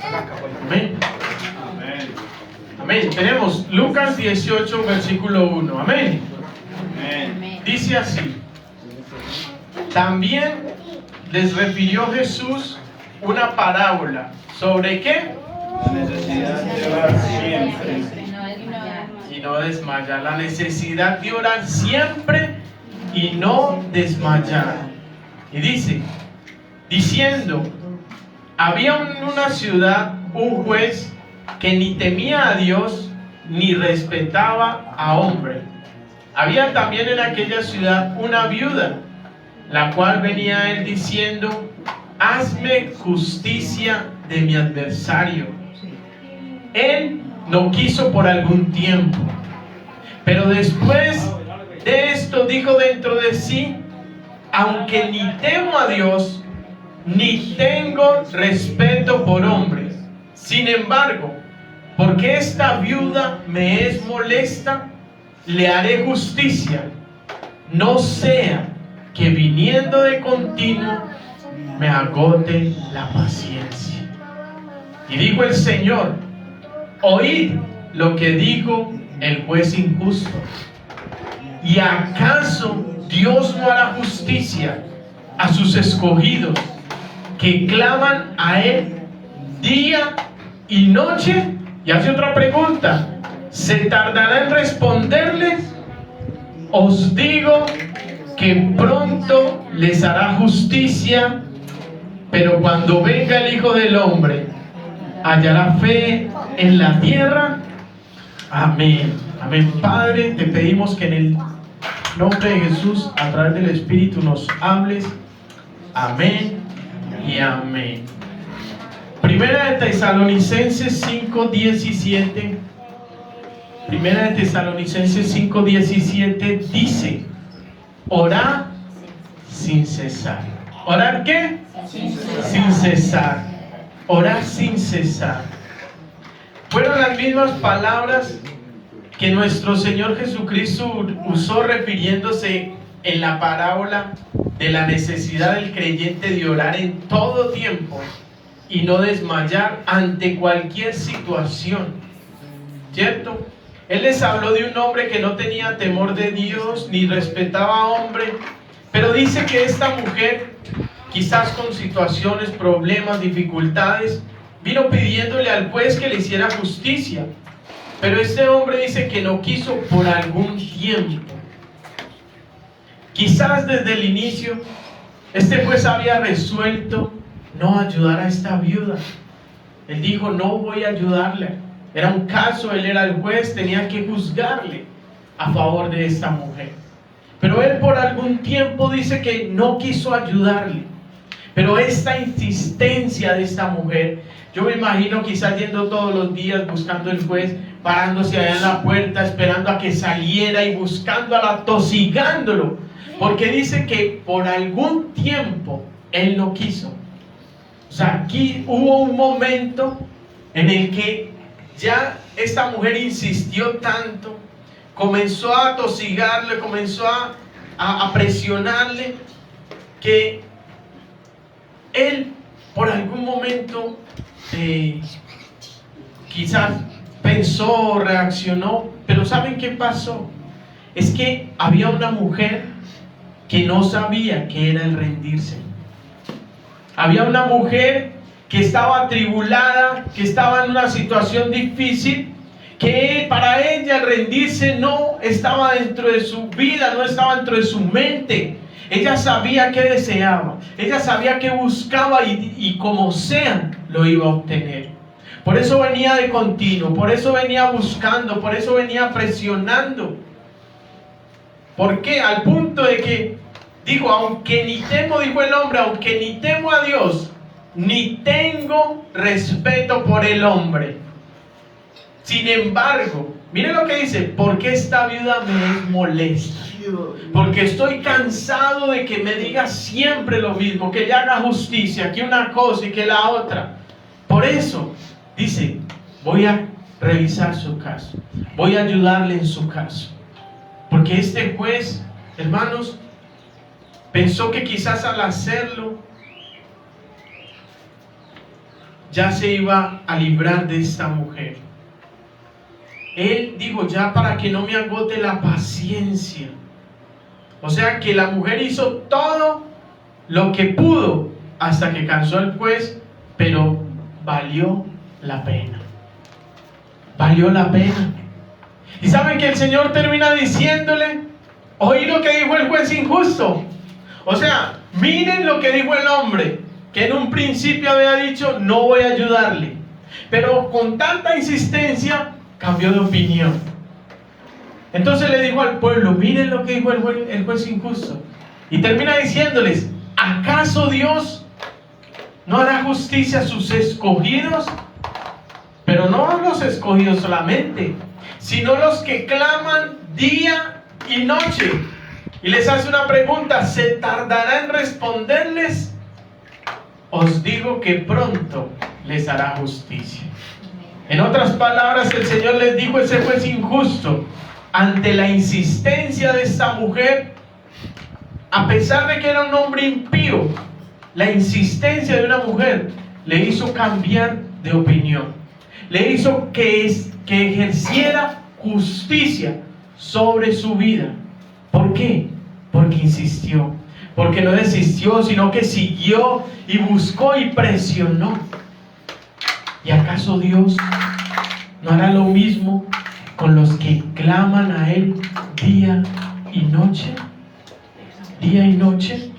Amén. Amén. Tenemos Lucas 18, versículo 1. Amén. Dice así: también les refirió Jesús una parábola. ¿Sobre qué? La necesidad de orar siempre. Y no desmayar. La necesidad de orar siempre y no desmayar. Y dice, diciendo, había en una ciudad un juez que ni temía a Dios ni respetaba a hombre. Había también en aquella ciudad una viuda, la cual venía a él diciendo, hazme justicia de mi adversario. Él no quiso por algún tiempo, pero después de esto dijo dentro de sí, aunque ni temo a Dios, ni tengo respeto por hombres, sin embargo, porque esta viuda me es molesta, le haré justicia, no sea que viniendo de continuo me agote la paciencia. Y dijo el Señor, oíd lo que dijo el juez injusto. ¿Y acaso Dios no hará justicia a sus escogidos que claman a Él día y noche? Y hace otra pregunta, ¿se tardará en responderles? Os digo que pronto les hará justicia, pero cuando venga el Hijo del Hombre, ¿hallará fe en la tierra? Amén. Amén. Padre, te pedimos que en el nombre de Jesús, a través del Espíritu, nos hables. Amén y amén. Primera de Tesalonicenses 5:17. Primera de Tesalonicenses 5:17 dice, orad sin cesar. ¿Orar qué? Sin cesar. Orar sin cesar. Fueron las mismas palabras que nuestro Señor Jesucristo usó refiriéndose en la parábola de la necesidad del creyente de orar en todo tiempo y no desmayar ante cualquier situación. ¿Cierto? Él les habló de un hombre que no tenía temor de Dios ni respetaba a hombre, pero dice que esta mujer, quizás con situaciones, problemas, dificultades, vino pidiéndole al juez que le hiciera justicia. Pero este hombre dice que no quiso por algún tiempo. Quizás desde el inicio este juez había resuelto no ayudar a esta viuda. Él dijo, no voy a ayudarle. Era un caso, él era el juez, tenía que juzgarle a favor de esta mujer. Pero él por algún tiempo dice que no quiso ayudarle. Pero esta insistencia de esta mujer, yo me imagino quizás yendo todos los días buscando el juez, parándose allá en la puerta, esperando a que saliera y buscándola, atosigándolo, porque dice que por algún tiempo él no quiso. O sea, aquí hubo un momento en el que ya esta mujer insistió tanto, comenzó a atosigarle, comenzó a presionarle, que él por algún momento quizás pensó, reaccionó, pero ¿saben qué pasó? Es que había una mujer que no sabía qué era el rendirse. Había una mujer que estaba atribulada, que estaba en una situación difícil, que para ella el rendirse no estaba dentro de su vida, no estaba dentro de su mente. Ella sabía qué deseaba, ella sabía qué buscaba y como sea lo iba a obtener. Por eso venía de continuo, por eso venía buscando, por eso venía presionando. ¿Por qué? Al punto de que dijo, aunque ni temo, dijo el hombre, aunque ni temo a Dios, ni tengo respeto por el hombre. Sin embargo, miren lo que dice, porque esta viuda me es molesta. Porque estoy cansado de que me diga siempre lo mismo, que le haga justicia, que una cosa y que la otra. Por eso, dice, voy a revisar su caso, voy a ayudarle en su caso. Porque este juez, hermanos, pensó que quizás al hacerlo ya se iba a librar de esta mujer. Él dijo, ya para que no me agote la paciencia. O sea que la mujer hizo todo lo que pudo hasta que cansó al juez, pero valió la pena. Valió la pena. Y saben que el Señor termina diciéndole, oí lo que dijo el juez injusto. O sea, miren lo que dijo el hombre, que en un principio había dicho, no voy a ayudarle. Pero con tanta insistencia, cambió de opinión. Entonces le dijo al pueblo, miren lo que dijo el juez injusto. Y termina diciéndoles, ¿acaso Dios no hará justicia a sus escogidos? Pero no los escogidos solamente, sino los que claman día y noche. Y les hace una pregunta, ¿se tardará en responderles? Os digo que pronto les hará justicia. En otras palabras, el Señor les dijo, ese juez injusto, ante la insistencia de esta mujer, a pesar de que era un hombre impío, la insistencia de una mujer le hizo cambiar de opinión, le hizo que ejerciera justicia sobre su vida. ¿Por qué? Porque insistió, porque no desistió, sino que siguió y buscó y presionó. ¿Y acaso Dios no hará lo mismo con los que claman a Él día y noche? Día y noche.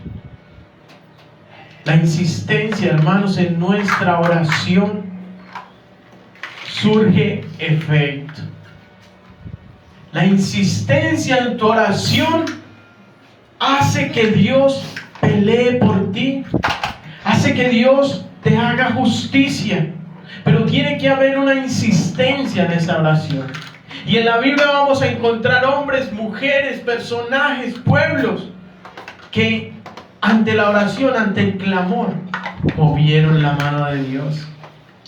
La insistencia, hermanos, en nuestra oración surge efecto. La insistencia en tu oración hace que Dios pelee por ti, hace que Dios te haga justicia. Pero tiene que haber una insistencia en esa oración. Y en la Biblia vamos a encontrar hombres, mujeres, personajes, pueblos que ante la oración, ante el clamor, movieron la mano de Dios.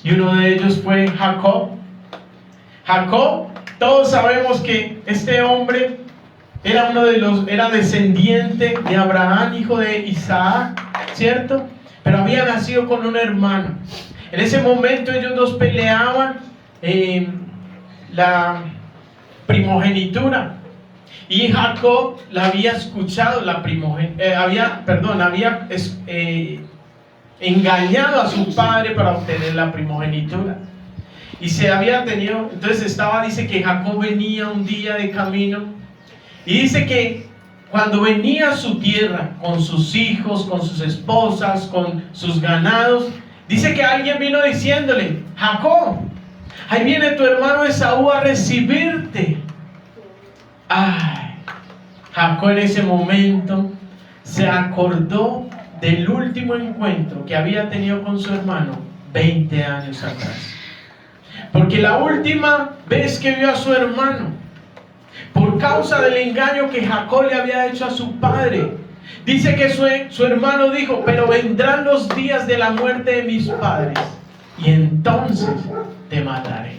Y uno de ellos fue Jacob. Jacob, todos sabemos que este hombre era descendiente de Abraham, hijo de Isaac, ¿cierto? Pero había nacido con un hermano. En ese momento ellos dos peleaban la primogenitura. Y Jacob la había escuchado, había engañado a su padre para obtener la primogenitura. Y dice que Jacob venía un día de camino. Y dice que cuando venía a su tierra, con sus hijos, con sus esposas, con sus ganados, dice que alguien vino diciéndole, Jacob, ahí viene tu hermano Esaú a recibirte. Ay, Jacob en ese momento se acordó del último encuentro que había tenido con su hermano 20 años atrás. Porque la última vez que vio a su hermano, por causa del engaño que Jacob le había hecho a su padre, dice que su hermano dijo, pero vendrán los días de la muerte de mis padres y entonces te mataré.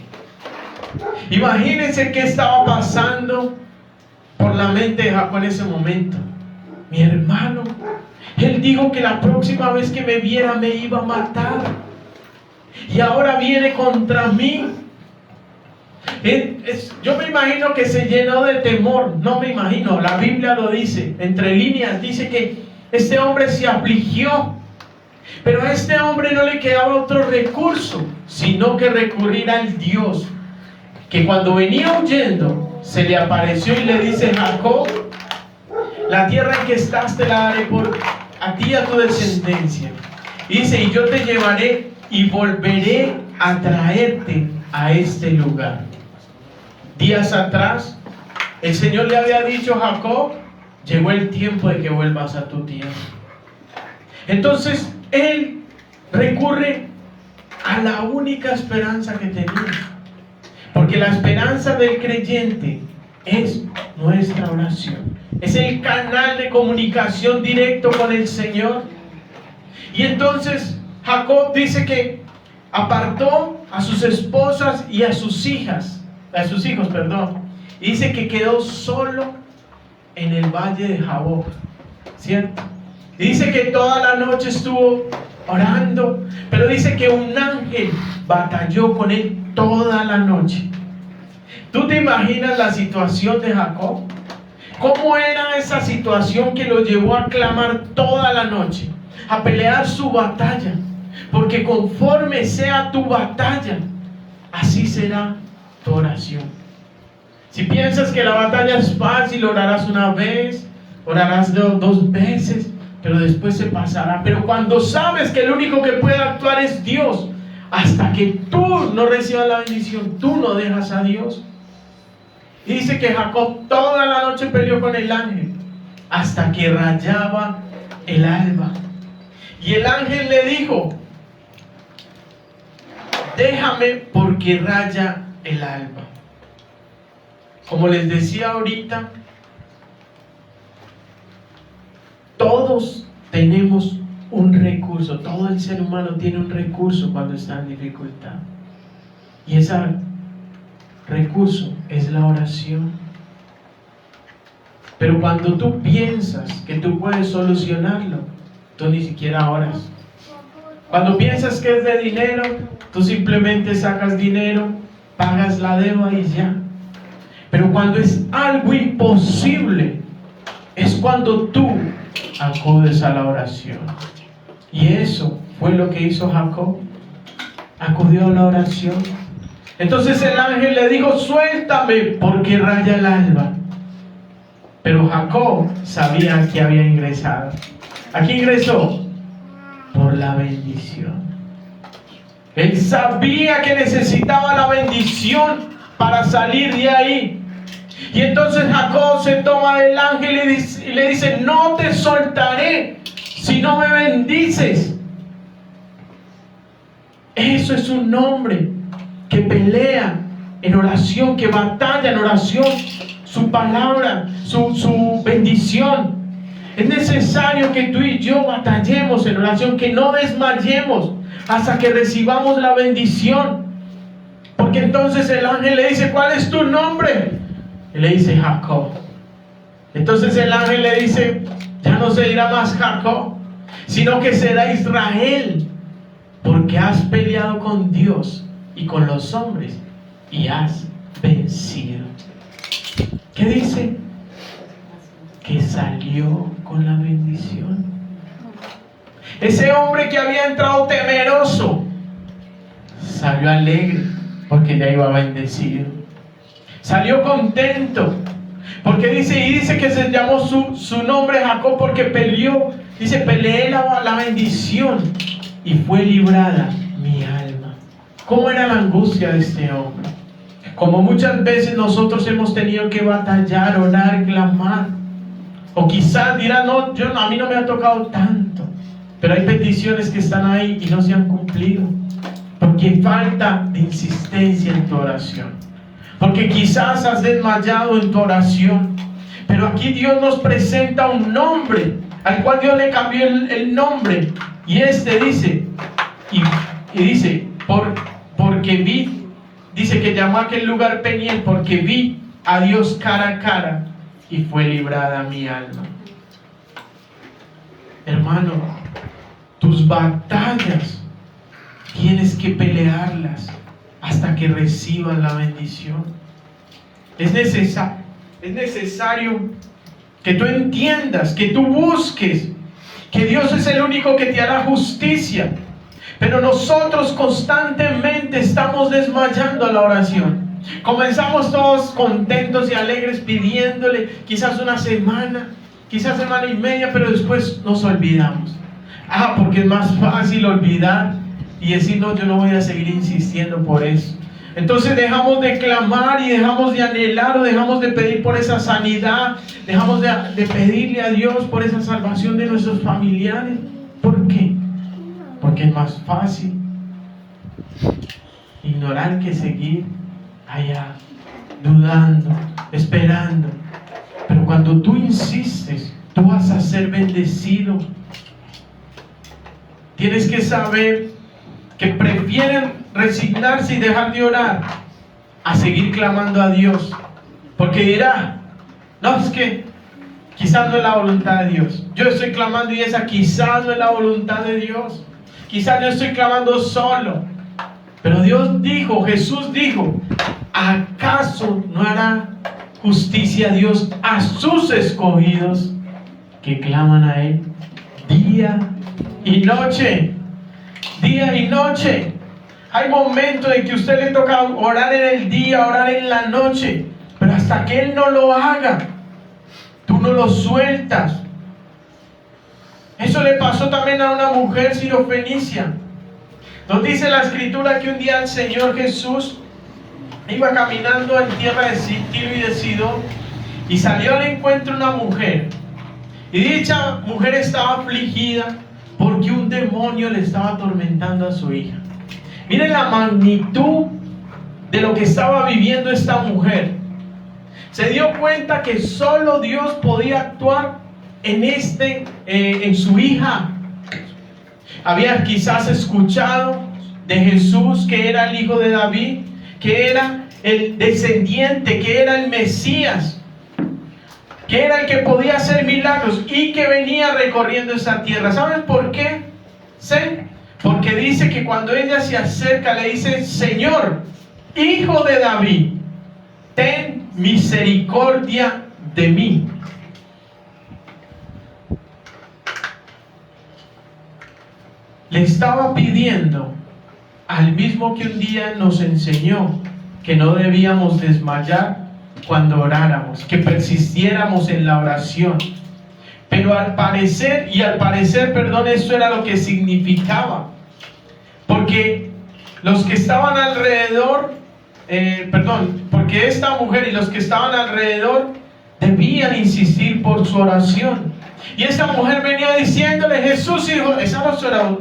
Imagínense qué estaba pasando por la mente de Jacob en ese momento. Mi hermano, él dijo que la próxima vez que me viera me iba a matar y ahora viene contra mí. Yo me imagino que se llenó de temor. No me imagino, la Biblia lo dice, entre líneas dice que este hombre se afligió, pero a este hombre no le quedaba otro recurso sino que recurrir al Dios que cuando venía huyendo se le apareció y le dice, Jacob, la tierra en que estás te la daré a ti y a tu descendencia. Y dice, y yo te llevaré y volveré a traerte a este lugar. Días atrás el Señor le había dicho a Jacob, llegó el tiempo de que vuelvas a tu tierra. Entonces él recurre a la única esperanza que tenía, porque la esperanza del creyente es nuestra oración, es el canal de comunicación directo con el Señor. Y entonces Jacob dice que apartó a sus esposas y a sus hijos, y dice que quedó solo en el valle de Jaboc, ¿cierto? Y dice que toda la noche estuvo orando, pero dice que un ángel batalló con él toda la noche. ¿Tú te imaginas la situación de Jacob? ¿Cómo era esa situación que lo llevó a clamar toda la noche, a pelear su batalla? Porque conforme sea tu batalla, así será tu oración. Si piensas que la batalla es fácil, orarás una vez, orarás dos veces, pero después se pasará. Pero cuando sabes que el único que puede actuar es Dios, hasta que tú no recibas la bendición, tú no dejas a Dios. Y dice que Jacob toda la noche peleó con el ángel, hasta que rayaba el alba. Y el ángel le dijo: déjame porque raya el alba. Como les decía ahorita, todos tenemos un recurso, todo el ser humano tiene un recurso cuando está en dificultad. Y ese recurso es la oración. Pero cuando tú piensas que tú puedes solucionarlo, tú ni siquiera oras. Cuando piensas que es de dinero, tú simplemente sacas dinero, pagas la deuda y ya. Pero cuando es algo imposible, es cuando tú acudes a la oración. Y eso fue lo que hizo Jacob. Acudió a la oración. Entonces el ángel le dijo: suéltame porque raya el alba. Pero Jacob sabía que había ingresado. ¿A qué ingresó? Por la bendición. Él sabía que necesitaba la bendición para salir de ahí. Y entonces Jacob se toma del ángel y le dice: no te soltaré si no me bendices. Eso es un hombre que pelea en oración, que batalla en oración, su palabra, su bendición. Es necesario que tú y yo batallemos en oración, que no desmayemos hasta que recibamos la bendición. Porque entonces el ángel le dice: ¿cuál es tu nombre? Y le dice: Jacob. Entonces el ángel le dice: ya no se dirá más Jacob, sino que será Israel, porque has peleado con Dios y con los hombres y has vencido. ¿Qué dice? Que salió con la bendición. Ese hombre que había entrado temeroso salió alegre porque ya iba bendecido. Salió contento porque dice que se llamó su nombre Jacob porque peleó. Dice: peleé la bendición y fue librada mi alma. ¿Cómo era la angustia de este hombre? Como muchas veces nosotros hemos tenido que batallar, orar, clamar. O quizás dirán: no, a mí no me ha tocado tanto. Pero hay peticiones que están ahí y no se han cumplido, porque falta de insistencia en tu oración, porque quizás has desmayado en tu oración. Pero aquí Dios nos presenta un nombre al cual Dios le cambió el nombre. Y dice, dice, porque vi, dice que llamó a aquel lugar Peniel, porque vi a Dios cara a cara y fue librada mi alma. Hermano, tus batallas tienes que pelearlas hasta que recibas la bendición. Es necesario que tú entiendas, que tú busques, que Dios es el único que te hará justicia. Pero nosotros constantemente estamos desmayando a la oración. Comenzamos todos contentos y alegres pidiéndole, quizás una semana, quizás semana y media, pero después nos olvidamos. Porque es más fácil olvidar y decir: no, yo no voy a seguir insistiendo por eso. Entonces dejamos de clamar y dejamos de anhelar, o dejamos de pedir por esa sanidad, dejamos de pedirle a Dios por esa salvación de nuestros familiares. ¿Por qué? Porque es más fácil ignorar que seguir allá, dudando, esperando. Pero cuando tú insistes, tú vas a ser bendecido. Tienes que saber que prefieren resignarse y dejar de orar a seguir clamando a Dios, porque dirá: no, es que quizás no es la voluntad de Dios. Yo estoy clamando y esa quizás no es la voluntad de Dios. quizás yo estoy clamando solo. Pero Dios dijo, Jesús dijo, ¿acaso no hará justicia Dios a sus escogidos que claman a Él día y noche? Día y noche. Hay momentos en que a usted le toca orar en el día, orar en la noche, pero hasta que Él no lo haga, tú no lo sueltas. Eso le pasó también a una mujer sirofenicia. Nos dice la escritura que un día el Señor Jesús iba caminando en tierra de Tiro y de Sidón y salió al encuentro una mujer. Y dicha mujer estaba afligida porque un demonio le estaba atormentando a su hija. Miren la magnitud de lo que estaba viviendo esta mujer. Se dio cuenta que solo Dios podía actuar en su hija. Había quizás escuchado de Jesús que era el hijo de David, que era el descendiente, que era el Mesías, que era el que podía hacer milagros y que venía recorriendo esa tierra. ¿Saben por qué? ¿Sí? Porque dice que cuando ella se acerca le dice: Señor, hijo de David, ten misericordia de mí. Le estaba pidiendo al mismo que un día nos enseñó que no debíamos desmayar cuando oráramos, que persistiéramos en la oración. Pero al parecer, esto era lo que significaba. Porque los que estaban alrededor, porque esta mujer y los que estaban alrededor debían insistir por su oración. Y esa mujer venía diciéndole: Jesús, hijo, esa era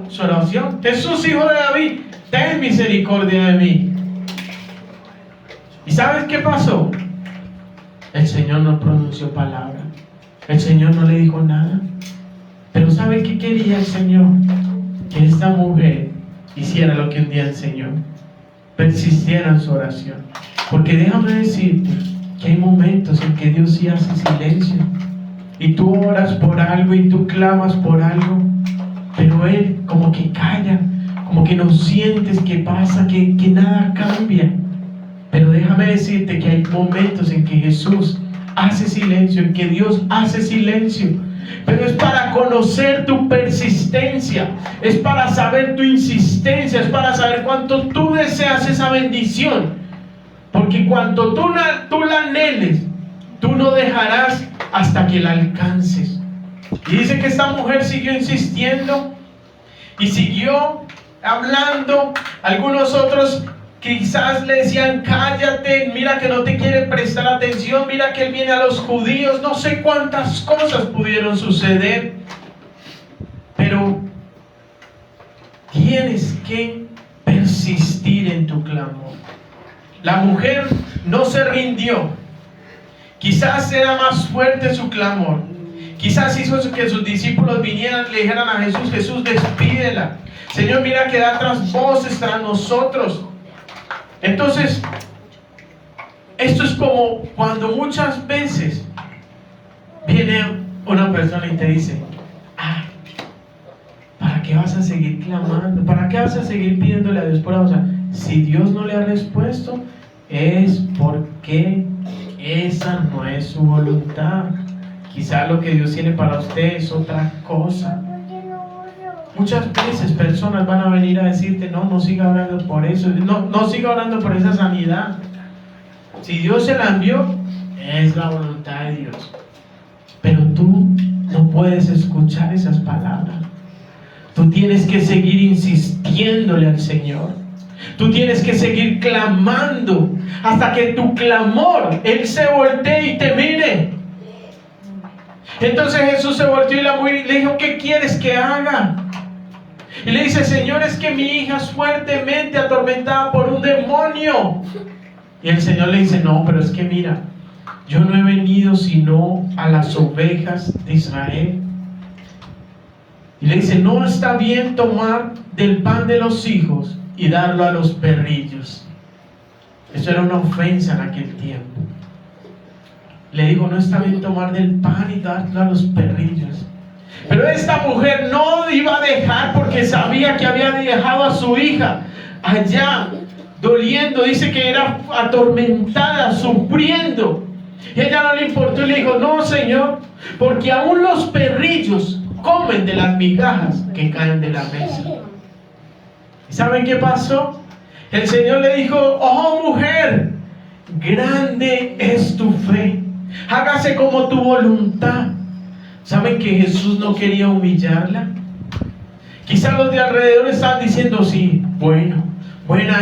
su oración. Jesús, hijo de David, ten misericordia de mí. ¿Y sabes qué pasó? El Señor no pronunció palabra. El Señor no le dijo nada. Pero ¿sabe qué quería el Señor? Que esta mujer hiciera lo que un día enseñó: persistiera en su oración. Porque déjame decirte que hay momentos en que Dios sí hace silencio. Y tú oras por algo y tú clamas por algo, pero Él como que calla, como que no sientes que pasa, que nada cambia. Pero déjame decirte que hay momentos en que Jesús hace silencio, en que Dios hace silencio. Pero es para conocer tu persistencia, es para saber tu insistencia, es para saber cuánto tú deseas esa bendición. Porque cuando tú la anheles, tú no dejarás hasta que la alcances. Y dice que esta mujer siguió insistiendo y siguió hablando. Algunos otros quizás le decían: cállate, mira que no te quiere prestar atención, mira que él viene a los judíos. No sé cuántas cosas pudieron suceder, pero tienes que persistir en tu clamor. La mujer no se rindió. Quizás era más fuerte su clamor. Quizás hizo que sus discípulos vinieran y le dijeran a Jesús: Jesús, despídela. Señor, mira que da tras voces tras nosotros. Entonces, esto es como cuando muchas veces viene una persona y te dice: ¿para qué vas a seguir clamando? ¿Para qué vas a seguir pidiéndole a Dios por algo? O sea, si Dios no le ha respuesto, es porque esa no es su voluntad. Quizá lo que Dios tiene para usted es otra cosa. Muchas veces personas van a venir a decirte: no siga orando por eso, no siga orando por esa sanidad. Si Dios se la envió, es la voluntad de Dios. Pero tú no puedes escuchar esas palabras. Tú tienes que seguir insistiéndole al Señor. Tú tienes que seguir clamando hasta que tu clamor, Él se voltee y te mire. Entonces Jesús se volteó y la mujer le dijo: ¿qué quieres que haga? Y le dice: Señor, es que mi hija es fuertemente atormentada por un demonio. Y el Señor le dice: no, pero es que mira, yo no he venido sino a las ovejas de Israel. Y le dice: no está bien tomar del pan de los hijos y darlo a los perrillos. Eso era una ofensa en aquel tiempo. Le dijo: no está bien tomar del pan y darlo a los perrillos. Pero esta mujer no iba a dejar, porque sabía que había dejado a su hija allá doliendo. Dice que era atormentada, sufriendo. Y ella no le importó y le dijo: no, Señor, porque aún los perrillos comen de las migajas que caen de la mesa. ¿Y saben qué pasó? El Señor le dijo: oh mujer, grande es tu fe, hágase como tu voluntad. ¿Saben que Jesús no quería humillarla? Quizás los de alrededor estaban diciendo: sí, buena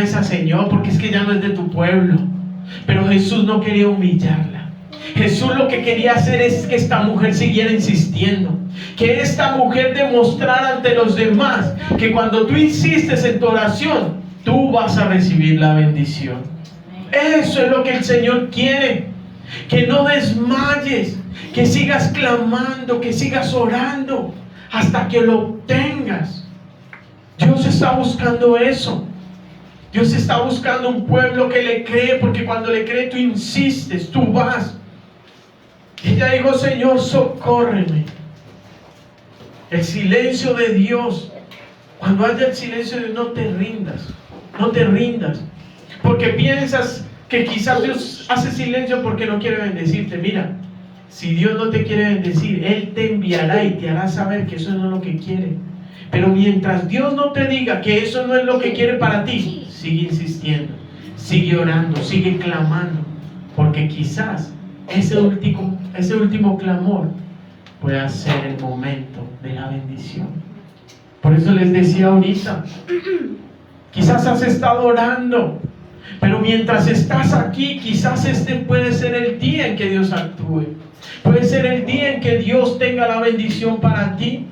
esa señora, porque es que ya no es de tu pueblo. Pero Jesús no quería humillarla. Jesús lo que quería hacer es que esta mujer siguiera insistiendo, que esta mujer demostrara ante los demás que cuando tú insistes en tu oración, tú vas a recibir la bendición. Eso es lo que el Señor quiere, que no desmayes, que sigas clamando, que sigas orando hasta que lo obtengas. Dios está buscando eso. Dios está buscando un pueblo que le cree, porque cuando le cree tú insistes, tú vas. Ella dijo: Señor, socórreme. El silencio de Dios. Cuando haya el silencio de Dios, no te rindas. No te rindas, porque piensas que quizás Dios hace silencio porque no quiere bendecirte. Mira, si Dios no te quiere bendecir, Él te enviará y te hará saber que eso no es lo que quiere. Pero mientras Dios no te diga que eso no es lo que quiere para ti, sigue insistiendo, sigue orando, sigue clamando, porque quizás ese último clamor pueda ser el momento de la bendición. Por eso les decía ahorita, quizás has estado orando, pero mientras estás aquí, quizás este puede ser el día en que Dios actúe. Puede ser el día en que Dios tenga la bendición para ti.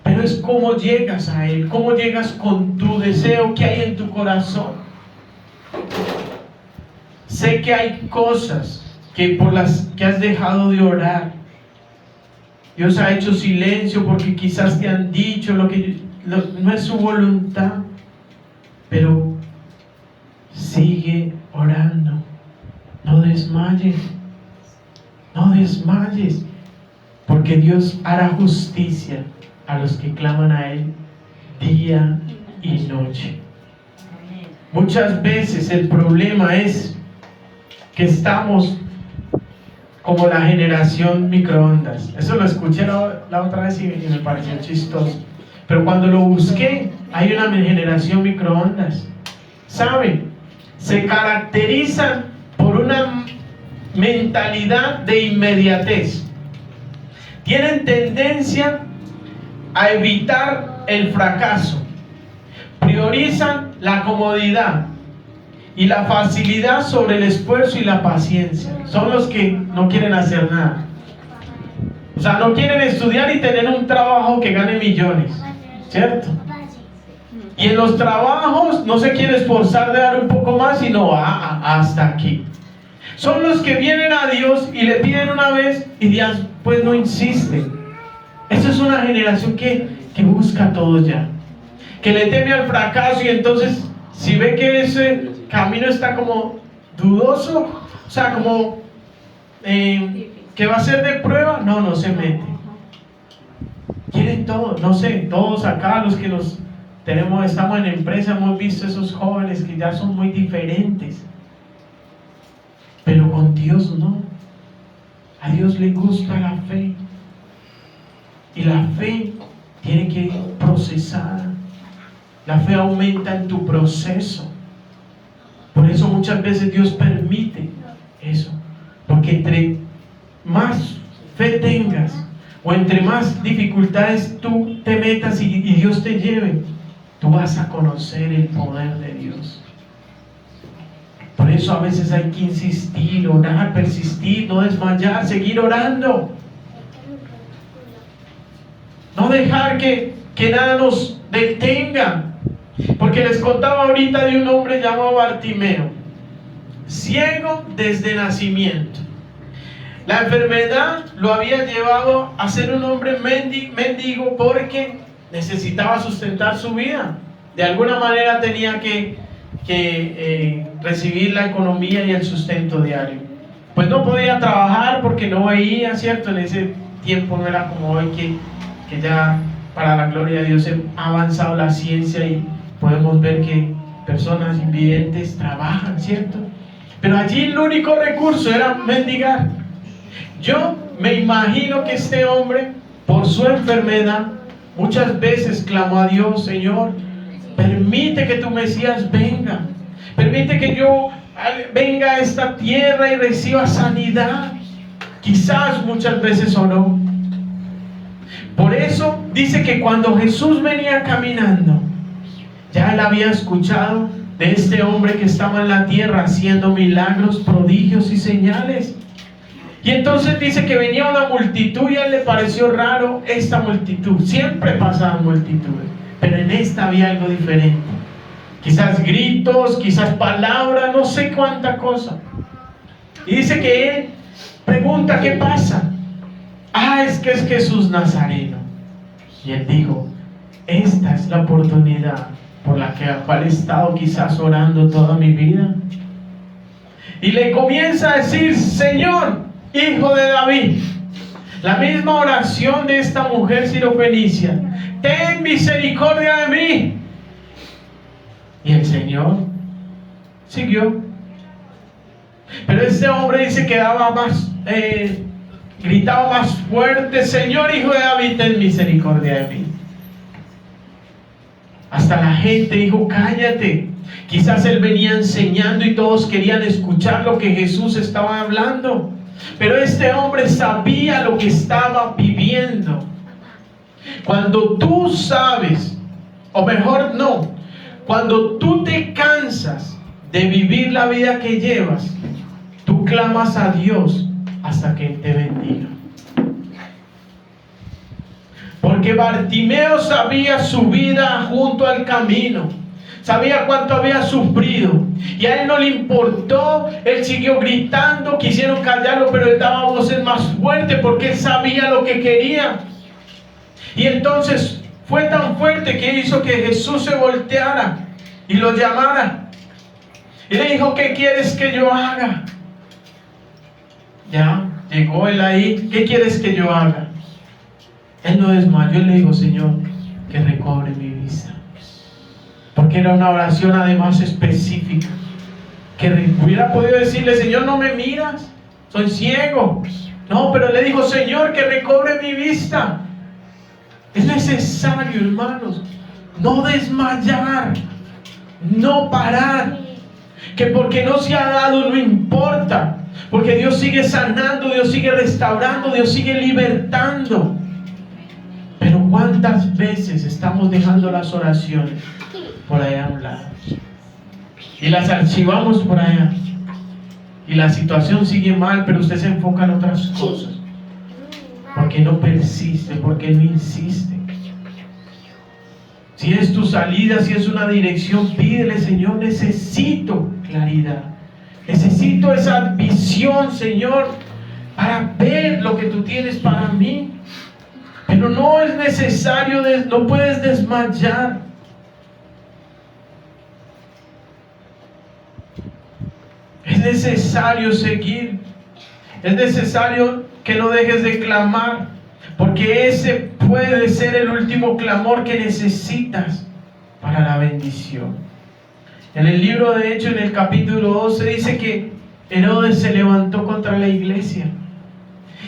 Pero es cómo llegas a Él, cómo llegas con tu deseo que hay en tu corazón. Sé que hay cosas por las que has dejado de orar. Dios ha hecho silencio porque quizás te han dicho lo que no es su voluntad. Pero sigue orando. No desmayes. No desmayes. Porque Dios hará justicia a los que claman a Él día y noche. Muchas veces el problema es que estamos como la generación microondas. Eso lo escuché la otra vez y me pareció chistoso. Pero cuando lo busqué, hay una generación microondas. ¿Saben? Se caracterizan por una mentalidad de inmediatez. Tienen tendencia a evitar el fracaso. Priorizan la comodidad y la facilidad sobre el esfuerzo y la paciencia. Son los que no quieren hacer nada. O sea, no quieren estudiar y tener un trabajo que gane millones, ¿cierto? Y en los trabajos no se quiere esforzar de dar un poco más, sino hasta aquí. Son los que vienen a Dios y le piden una vez y Dios pues no insiste. Esa es una generación que busca todo ya, que le teme al fracaso, y entonces si ve que ese camino está como dudoso, o sea, como que va a ser de prueba, no se mete. Quieren todo, no sé, todos acá los que estamos en empresa, hemos visto esos jóvenes que ya son muy diferentes, pero con Dios no. A Dios le gusta la fe, y la fe tiene que ir procesada. La fe aumenta en tu proceso. Por eso muchas veces Dios permite eso, porque entre más fe tengas, o entre más dificultades tú te metas y Dios te lleve, tú vas a conocer el poder de Dios. Por eso a veces hay que insistir, orar, persistir, no desmayar, seguir orando. No dejar que nada nos detenga. Porque les contaba ahorita de un hombre llamado Bartimeo, ciego desde nacimiento. La enfermedad lo había llevado a ser un hombre mendigo, porque necesitaba sustentar su vida. De alguna manera tenía que recibir la economía y el sustento diario. Pues no podía trabajar porque no veía, ¿cierto? En ese tiempo no era como hoy que que ya para la gloria de Dios ha avanzado la ciencia y podemos ver que personas invidentes trabajan, ¿cierto? Pero allí el único recurso era mendigar. Yo me imagino que este hombre, por su enfermedad, muchas veces clamó a Dios: Señor, permite que tu Mesías venga, permite que yo venga a esta tierra y reciba sanidad. Quizás muchas veces oró. Por eso dice que cuando Jesús venía caminando, ya él había escuchado de este hombre que estaba en la tierra haciendo milagros, prodigios y señales. Y entonces dice que venía una multitud y a él le pareció raro esta multitud. Siempre pasaban multitudes, pero en esta había algo diferente. Quizás gritos, quizás palabras, no sé cuánta cosa. Y dice que él pregunta: ¿qué pasa? Es que es Jesús Nazareno. Y él dijo: esta es la oportunidad por la cual he estado quizás orando toda mi vida. Y le comienza a decir: Señor, Hijo de David. La misma oración de esta mujer sirofenicia: ten misericordia de mí. Y el Señor siguió. Pero este hombre dice que gritaba más fuerte: Señor, Hijo de David, ten misericordia de mí. Hasta la gente dijo: cállate. Quizás él venía enseñando y todos querían escuchar lo que Jesús estaba hablando. Pero este hombre sabía lo que estaba viviendo. Cuando tú sabes, o mejor no, cuando tú te cansas de vivir la vida que llevas, tú clamas a Dios hasta que Él te bendiga. Porque Bartimeo sabía su vida junto al camino, sabía cuánto había sufrido, y a él no le importó. Él siguió gritando, quisieron callarlo, pero él daba voces más fuertes porque él sabía lo que quería. Y entonces fue tan fuerte que hizo que Jesús se volteara y lo llamara y le dijo: ¿qué quieres que yo haga? Ya llegó él ahí: ¿qué quieres que yo haga? Él no desmayó, él le dijo: Señor, que recobre mi vista. Porque era una oración además específica, que hubiera podido decirle: Señor, no me miras, soy ciego. No, pero le dijo: Señor, que recobre mi vista. Es necesario, hermanos, no desmayar, no parar. Que porque no se ha dado no importa, porque Dios sigue sanando, Dios sigue restaurando, Dios sigue libertando. Pero ¿cuántas veces estamos dejando las oraciones por allá a un lado y las archivamos por allá, y la situación sigue mal, pero usted se enfoca en otras cosas? Porque no persiste, porque no insiste. Si es tu salida, si es una dirección, pídele: Señor, necesito claridad, necesito esa visión, Señor, para ver lo que tú tienes para mí. Pero no es necesario, no puedes desmayar. Es necesario seguir. Es necesario que no dejes de clamar, porque ese puede ser el último clamor que necesitas para la bendición. En el libro de Hechos, en el capítulo 12, dice que Herodes se levantó contra la iglesia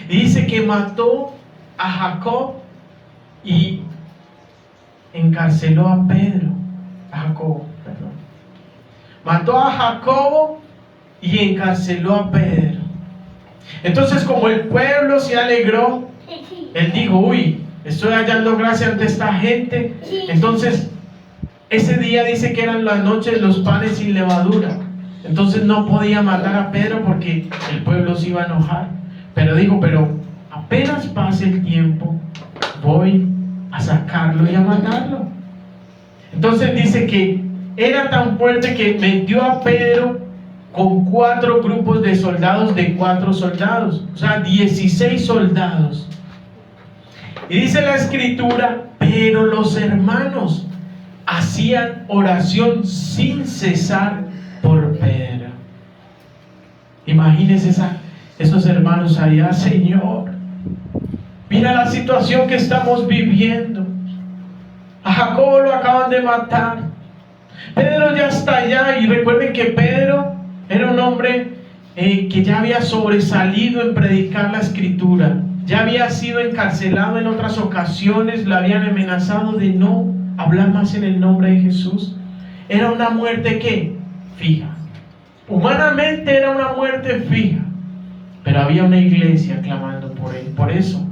y dice que mató a Jacob y encarceló a Jacobo. Mató a Jacobo y encarceló a Pedro. Entonces, como el pueblo se alegró, él dijo: uy, estoy hallando gracia ante esta gente. Entonces, ese día dice que eran las noches de los panes sin levadura. Entonces no podía matar a Pedro porque el pueblo se iba a enojar. Pero dijo: pero apenas pase el tiempo, voy a sacarlo y a matarlo. Entonces dice que era tan fuerte que metió a Pedro con 4 grupos de soldados, de 4 soldados, o sea, 16 soldados. Y dice la escritura: pero los hermanos hacían oración sin cesar por Pedro. Imagínense esos hermanos allá: Señor, Mira la situación que estamos viviendo. A Jacobo lo acaban de matar. Pedro ya está allá. Y recuerden que Pedro era un hombre que ya había sobresalido en predicar la escritura. Ya había sido encarcelado en otras ocasiones. Le habían amenazado de no hablar más en el nombre de Jesús. Era una muerte ¿qué? Fija. Humanamente era una muerte fija. Pero había una iglesia clamando por él. Por eso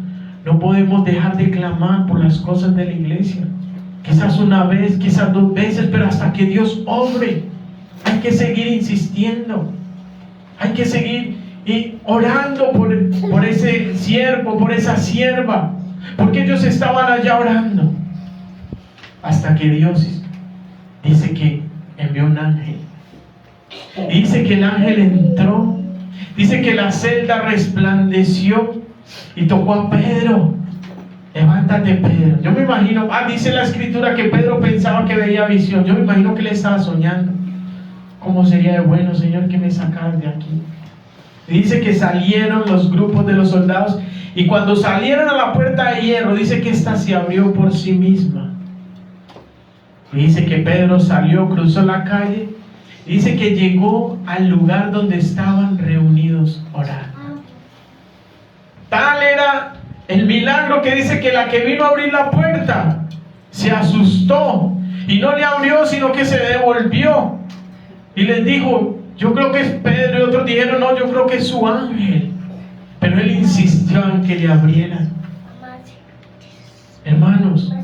no podemos dejar de clamar por las cosas de la iglesia. Quizás una vez, quizás 2 veces, pero hasta que Dios obre. Hay que seguir insistiendo. Hay que seguir orando por ese siervo, por esa sierva. Porque ellos estaban allá orando. Hasta que Dios dice que envió un ángel. Dice que el ángel entró. Dice que la celda resplandeció y tocó a Pedro. Levántate, Pedro. Yo me imagino, dice la escritura que Pedro pensaba que veía visión. Yo me imagino que le estaba soñando. ¿Cómo sería de bueno, Señor, que me sacaras de aquí? Y dice que salieron los grupos de los soldados, y cuando salieron a la puerta de hierro, dice que ésta se abrió por sí misma. Y dice que Pedro salió, cruzó la calle, y dice que llegó al lugar donde estaban reunidos orando. Tal era el milagro que dice que la que vino a abrir la puerta se asustó y no le abrió, sino que se devolvió y les dijo: yo creo que es Pedro. Y otros dijeron: no, yo creo que es su ángel. Pero él insistió en que le abrieran. Hermanos,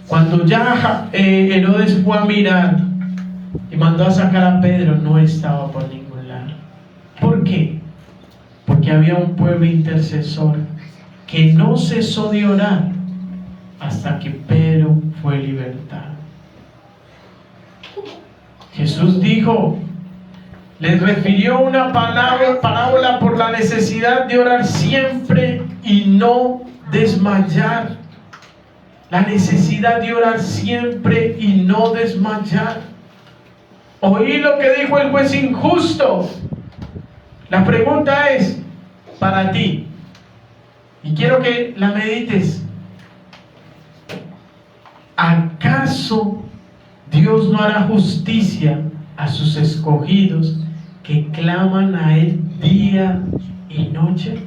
cuando ya Herodes fue a mirar y mandó a sacar a Pedro, no estaba por ningún lado. ¿Por qué? Porque había un pueblo intercesor que no cesó de orar hasta que Pedro fue libertado. Jesús dijo, les refirió una parábola por la necesidad de orar siempre y no desmayar. La necesidad de orar siempre y no desmayar. Oí lo que dijo el juez injusto. La pregunta es para ti, y quiero que la medites. ¿Acaso Dios no hará justicia a sus escogidos que claman a Él día y noche?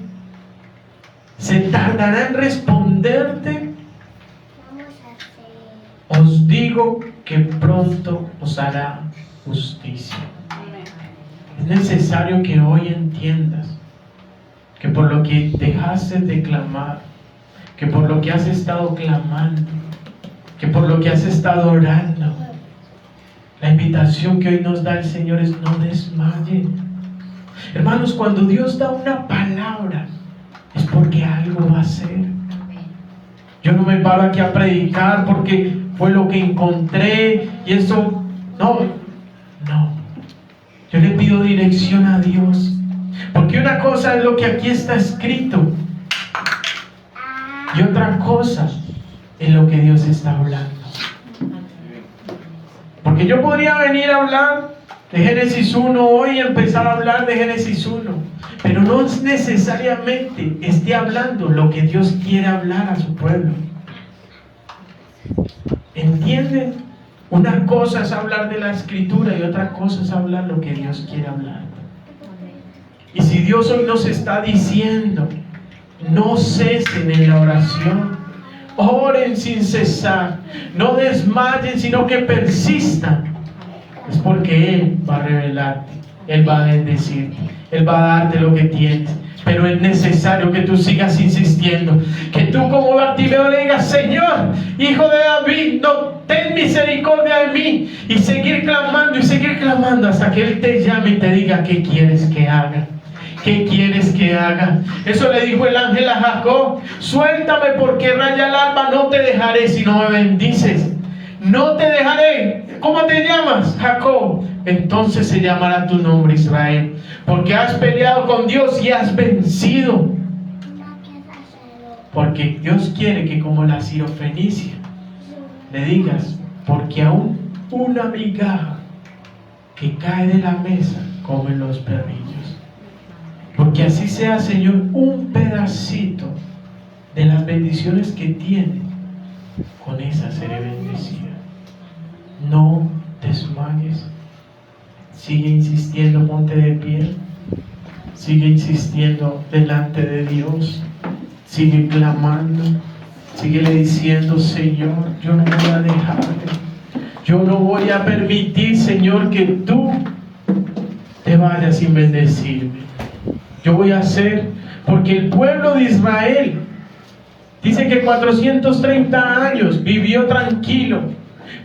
¿Se tardará en responderte? Os digo que pronto os hará justicia. Es necesario que hoy entiendas que por lo que dejaste de clamar, que por lo que has estado clamando, que por lo que has estado orando, la invitación que hoy nos da el Señor es: no desmayen. Hermanos, cuando Dios da una palabra es porque algo va a hacer. Yo no me paro aquí a predicar porque fue lo que encontré y eso. No. Yo le pido dirección a Dios, porque una cosa es lo que aquí está escrito y otra cosa es lo que Dios está hablando. Porque yo podría venir a hablar de Génesis 1 hoy y empezar a hablar de Génesis 1, pero no necesariamente esté hablando lo que Dios quiere hablar a su pueblo. ¿Entienden? Una cosa es hablar de la escritura y otra cosa es hablar lo que Dios quiere hablar. Y si Dios hoy nos está diciendo: no cesen en la oración, oren sin cesar, no desmayen, sino que persistan, es porque Él va a revelarte, Él va a bendecirte, Él va a darte lo que tienes. Pero es necesario que tú sigas insistiendo, que tú como Bartimeo le digas: Señor, Hijo de David, no, ten misericordia de mí, y seguir clamando hasta que Él te llame y te diga: ¿qué quieres que haga? ¿Qué quieres que haga? Eso le dijo el ángel a Jacob: suéltame, porque raya el alba no te dejaré si no me bendices. No te dejaré. ¿Cómo te llamas? Jacob. Entonces se llamará tu nombre Israel, porque has peleado con Dios y has vencido. Porque Dios quiere que, como la sirofenicia, le digas: porque aún una migaja que cae de la mesa comen los perrillos. Porque así sea, Señor, un pedacito de las bendiciones que tiene, con esa seré bendecida. No desmayes. Sigue insistiendo, ponte de pie. Sigue insistiendo delante de Dios. Sigue clamando. Síguele diciendo: Señor, yo no voy a dejarte. Yo no voy a permitir, Señor, que tú te vayas sin bendecirme. Yo voy a hacer, porque el pueblo de Israel dice que 430 años vivió tranquilo,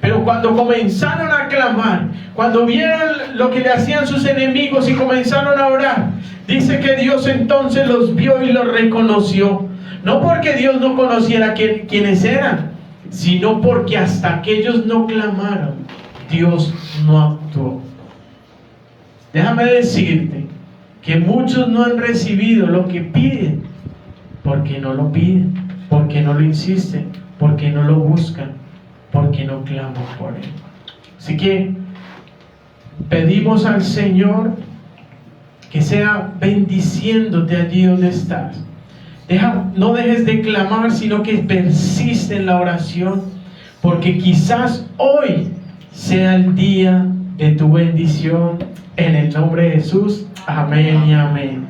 pero cuando comenzaron a clamar, cuando vieron lo que le hacían sus enemigos y comenzaron a orar, dice que Dios entonces los vio y los reconoció. No porque Dios no conociera quiénes eran, sino porque hasta que ellos no clamaron, Dios no actuó. Déjame decirte que muchos no han recibido lo que piden, porque no lo piden, porque no lo insisten, porque no lo buscan, porque no claman por Él. Así que pedimos al Señor que sea bendiciéndote allí donde estás. No dejes de clamar, sino que persiste en la oración, porque quizás hoy sea el día de tu bendición. En el nombre de Jesús, amén y amén.